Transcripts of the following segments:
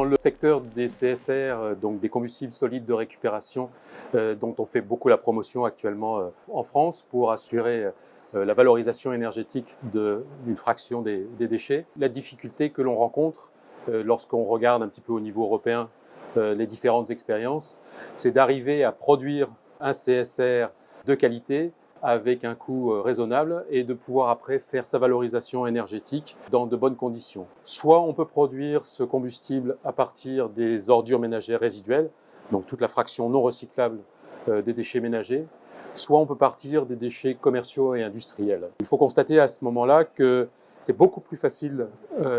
le secteur des CSR, donc des combustibles solides de récupération, dont on fait beaucoup la promotion actuellement en France pour assurer la valorisation énergétique d'une fraction des déchets. La difficulté que l'on rencontre lorsqu'on regarde un petit peu au niveau européen les différentes expériences, c'est d'arriver à produire un CSR de qualité avec un coût raisonnable et de pouvoir après faire sa valorisation énergétique dans de bonnes conditions. Soit on peut produire ce combustible à partir des ordures ménagères résiduelles, donc toute la fraction non recyclable des déchets ménagers, soit on peut partir des déchets commerciaux et industriels. Il faut constater à ce moment-là que c'est beaucoup plus facile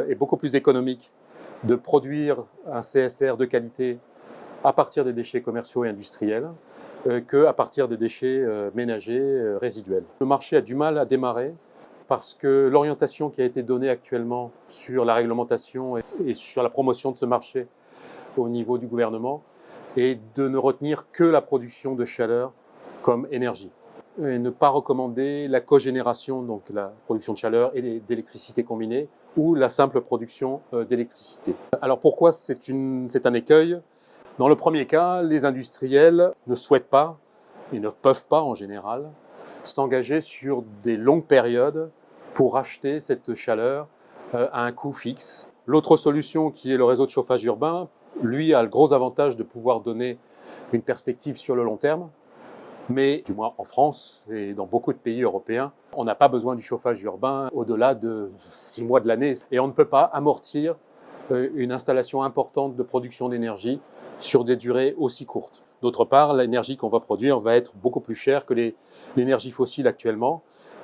et beaucoup plus économique de produire un CSR de qualité à partir des déchets commerciaux et industriels qu'à partir des déchets ménagers résiduels. Le marché a du mal à démarrer parce que l'orientation qui a été donnée actuellement sur la réglementation et sur la promotion de ce marché au niveau du gouvernement est de ne retenir que la production de chaleur comme énergie et ne pas recommander la cogénération, donc la production de chaleur et d'électricité combinée, ou la simple production d'électricité. Alors pourquoi c'est un écueil ? Dans le premier cas, les industriels ne souhaitent pas, et ne peuvent pas en général, s'engager sur des longues périodes pour acheter cette chaleur à un coût fixe. L'autre solution, qui est le réseau de chauffage urbain, lui a le gros avantage de pouvoir donner une perspective sur le long terme, mais du moins en France et dans beaucoup de pays européens, on n'a pas besoin du chauffage urbain au-delà de 6 mois de l'année et on ne peut pas amortir une installation importante de production d'énergie sur des durées aussi courtes. D'autre part, l'énergie qu'on va produire va être beaucoup plus chère que l'énergie fossile actuellement.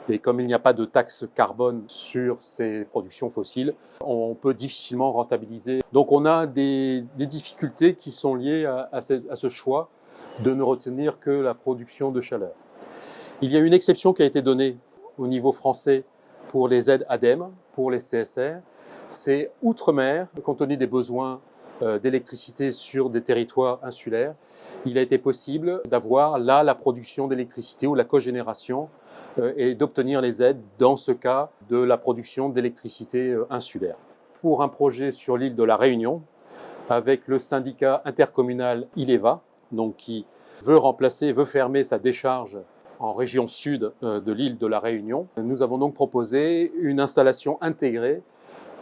Et comme il n'y a pas de taxe carbone sur ces productions fossiles, on peut difficilement rentabiliser. Donc on a des difficultés qui sont liées à ce choix de ne retenir que la production de chaleur. Il y a une exception qui a été donnée au niveau français pour les aides ADEME, pour les CSR. C'est outre-mer, compte tenu des besoins d'électricité sur des territoires insulaires, il a été possible d'avoir là la production d'électricité ou la cogénération et d'obtenir les aides dans ce cas de la production d'électricité insulaire. Pour un projet sur l'île de la Réunion, avec le syndicat intercommunal Ileva, donc qui veut fermer sa décharge en région sud de l'île de la Réunion, nous avons donc proposé une installation intégrée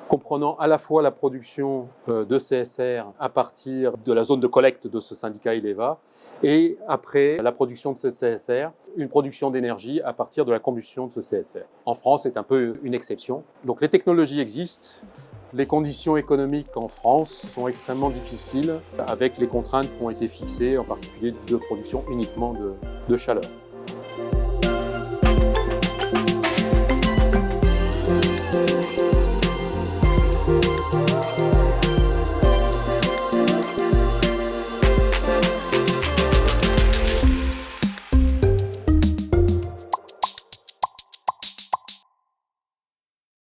comprenant à la fois la production de CSR à partir de la zone de collecte de ce syndicat Ileva et après la production de ce CSR, une production d'énergie à partir de la combustion de ce CSR. En France, c'est un peu une exception. Donc les technologies existent, les conditions économiques en France sont extrêmement difficiles avec les contraintes qui ont été fixées, en particulier de production uniquement de chaleur.